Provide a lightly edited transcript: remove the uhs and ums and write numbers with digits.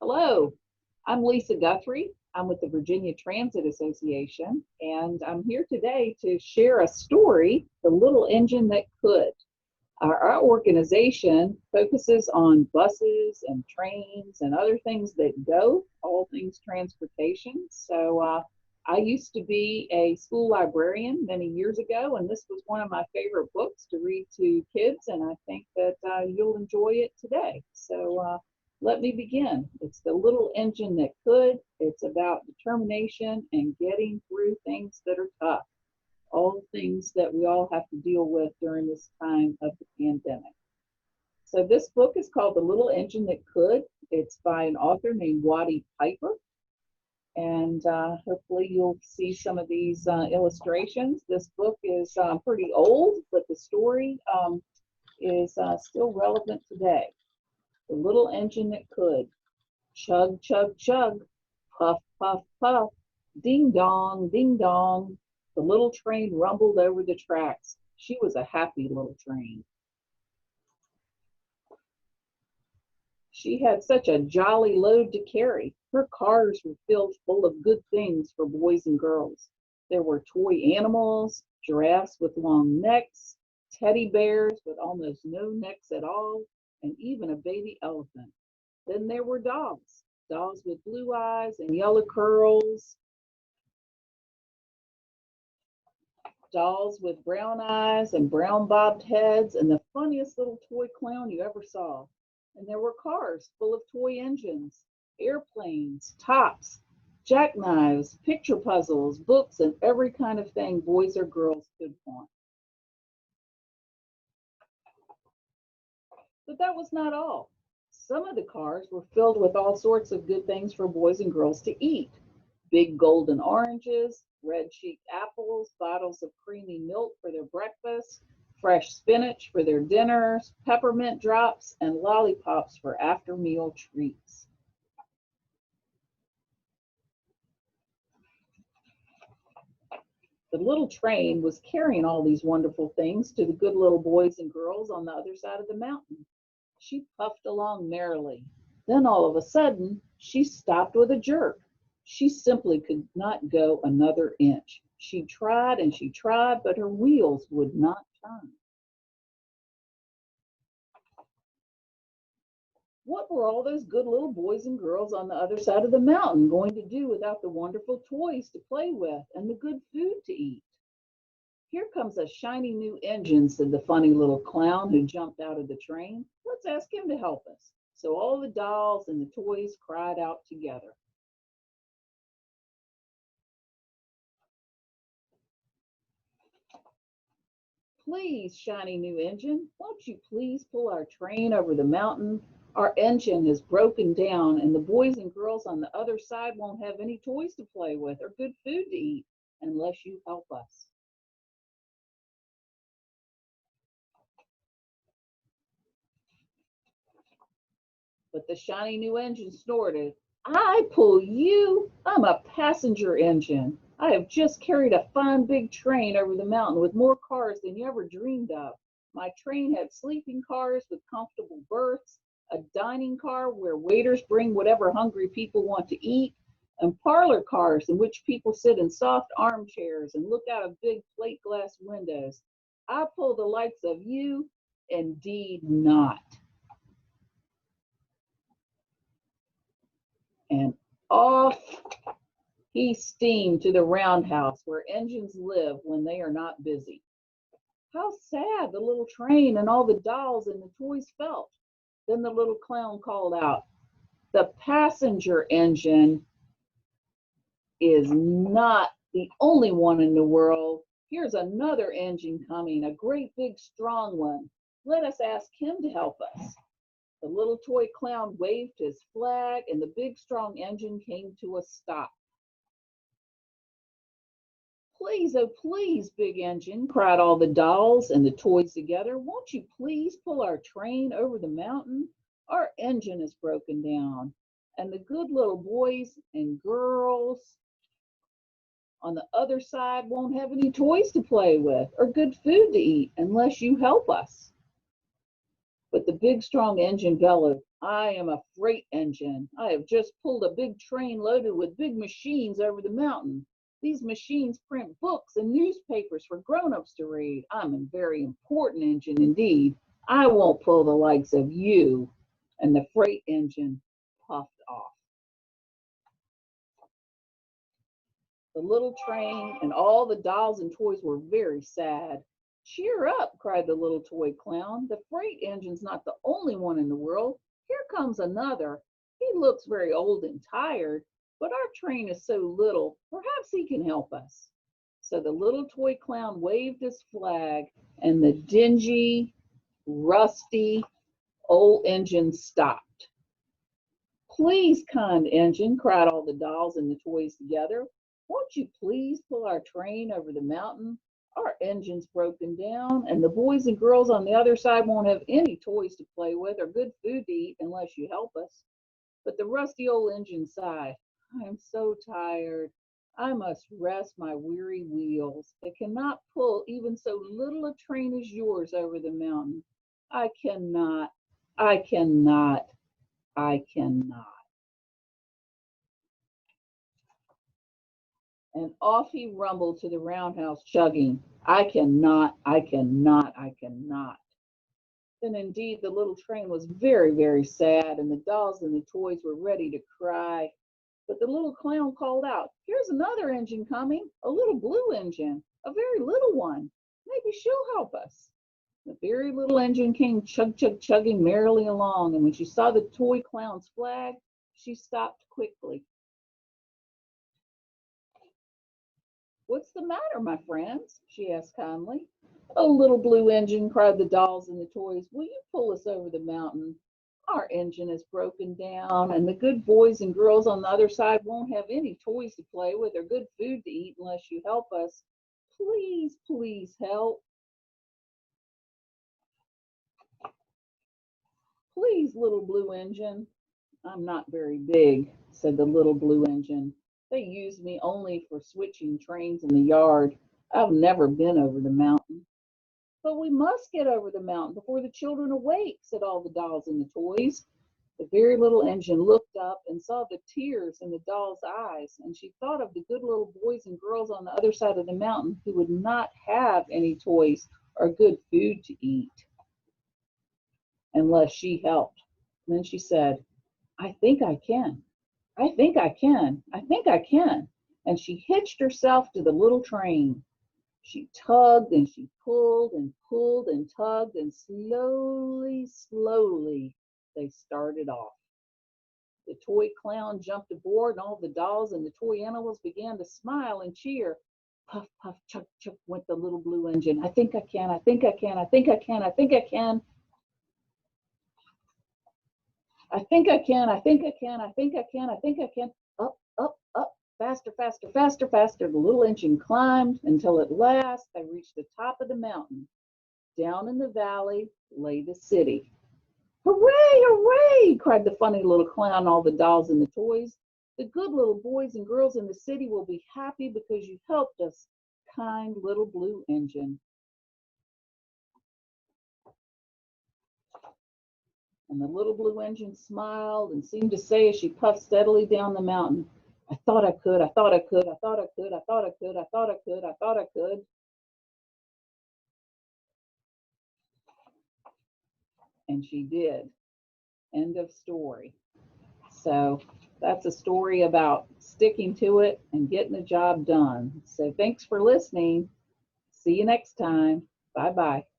Hello, I'm Lisa Guthrie. I'm with the Virginia Transit Association, and I'm here today to share a story, The Little Engine That Could. Our organization focuses on buses and trains and other things that go, all things transportation. I used to be a school librarian many years ago, and this was one of my favorite books to read to kids, and I think that you'll enjoy it today. Let me begin. It's The Little Engine That Could. It's about determination and getting through things that are tough, all things that we all have to deal with during this time of the pandemic. So this book is called The Little Engine That Could. It's by an author named Waddy Piper. And hopefully you'll see some of these illustrations. This book is pretty old, but the story is still relevant today. The little engine that could. Chug, chug, chug. Puff, puff, puff. Ding dong, ding dong. The little train rumbled over the tracks. She was a happy little train. She had such a jolly load to carry. Her cars were filled full of good things for boys and girls. There were toy animals, giraffes with long necks, teddy bears with almost no necks at all, and even a baby elephant. Then there were dogs, dogs with blue eyes and yellow curls, dolls with brown eyes and brown bobbed heads, and the funniest little toy clown you ever saw. And there were cars full of toy engines, airplanes, tops, jackknives, picture puzzles, books, and every kind of thing boys or girls could want. But that was not all. Some of the cars were filled with all sorts of good things for boys and girls to eat. Big golden oranges, red-cheeked apples, bottles of creamy milk for their breakfast, fresh spinach for their dinners, peppermint drops, and lollipops for after-meal treats. The little train was carrying all these wonderful things to the good little boys and girls on the other side of the mountain. She puffed along merrily. Then all of a sudden, she stopped with a jerk. She simply could not go another inch. She tried and she tried, but her wheels would not turn. What were all those good little boys and girls on the other side of the mountain going to do without the wonderful toys to play with and the good food to eat? Here comes a shiny new engine, said the funny little clown who jumped out of the train. Let's ask him to help us. So all the dolls and the toys cried out together. Please, shiny new engine, won't you please pull our train over the mountain? Our engine has broken down, and the boys and girls on the other side won't have any toys to play with or good food to eat unless you help us. But the shiny new engine snorted. I pull you? I'm a passenger engine. I have just carried a fine big train over the mountain with more cars than you ever dreamed of. My train had sleeping cars with comfortable berths, a dining car where waiters bring whatever hungry people want to eat, and parlor cars in which people sit in soft armchairs and look out of big plate glass windows. I pull the likes of you? Indeed not. And off he steamed to the roundhouse where engines live when they are not busy. How sad the little train and all the dolls and the toys felt. Then the little clown called out, the passenger engine is not the only one in the world. Here's another engine coming, a great big strong one. Let us ask him to help us. The little toy clown waved his flag, and the big strong engine came to a stop. Please, oh please, big engine, cried all the dolls and the toys together. Won't you please pull our train over the mountain? Our engine is broken down, and the good little boys and girls on the other side won't have any toys to play with or good food to eat unless you help us. But the big strong engine bellowed, "I am a freight engine. I have just pulled a big train loaded with big machines over the mountain. These machines print books and newspapers for grown-ups to read. I'm a very important engine indeed. I won't pull the likes of you." And the freight engine puffed off. The little train and all the dolls and toys were very sad. "Cheer up," cried the little toy clown. "The freight engine's not the only one in the world. Here comes another. He looks very old and tired, but our train is so little, perhaps he can help us." So the little toy clown waved his flag, and the dingy, rusty old engine stopped. "Please, kind engine," cried all the dolls and the toys together, "won't you please pull our train over the mountain? Our engine's broken down, and the boys and girls on the other side won't have any toys to play with or good food to eat unless you help us." But the rusty old engine sighed. "I am so tired. I must rest my weary wheels. I cannot pull even so little a train as yours over the mountain. I cannot, I cannot, I cannot." And off he rumbled to the roundhouse, chugging, "I cannot, I cannot, I cannot." Then indeed the little train was very, very sad, and the dolls and the toys were ready to cry. But the little clown called out, "Here's another engine coming, a little blue engine, a very little one. Maybe she'll help us." The very little engine came chug, chug, chugging merrily along, and when she saw the toy clown's flag, she stopped quickly. "What's the matter, my friends?" she asked kindly. "Oh, little blue engine," cried the dolls and the toys, "will you pull us over the mountain? Our engine is broken down, and the good boys and girls on the other side won't have any toys to play with or good food to eat unless you help us. Please, please help. Please, little blue engine." "I'm not very big," said the little blue engine. "They use me only for switching trains in the yard. I've never been over the mountain." "But we must get over the mountain before the children awake," said all the dolls and the toys. The very little engine looked up and saw the tears in the doll's eyes, and she thought of the good little boys and girls on the other side of the mountain who would not have any toys or good food to eat unless she helped. And then she said, "I think I can. I think I can. I think I can." And she hitched herself to the little train. She tugged and she pulled and pulled and tugged, and slowly, slowly they started off. The toy clown jumped aboard, and all the dolls and the toy animals began to smile and cheer. Puff, puff, chuck, chuck went the little blue engine. "I think I can. I think I can. I think I can. I think I can. I think I can. I think I can. I think I can. I think I can." Up, up, up. Faster, faster, faster, faster. The little engine climbed until at last they reached the top of the mountain. Down in the valley lay the city. "Hooray, hooray!" cried the funny little clown, all the dolls and the toys. "The good little boys and girls in the city will be happy because you helped us, kind little blue engine." And the little blue engine smiled and seemed to say as she puffed steadily down the mountain, "I thought I could, I thought I could, I thought I could, I thought I could, I thought I could, I thought I could." And she did. End of story. So that's a story about sticking to it and getting the job done. So thanks for listening. See you next time. Bye bye.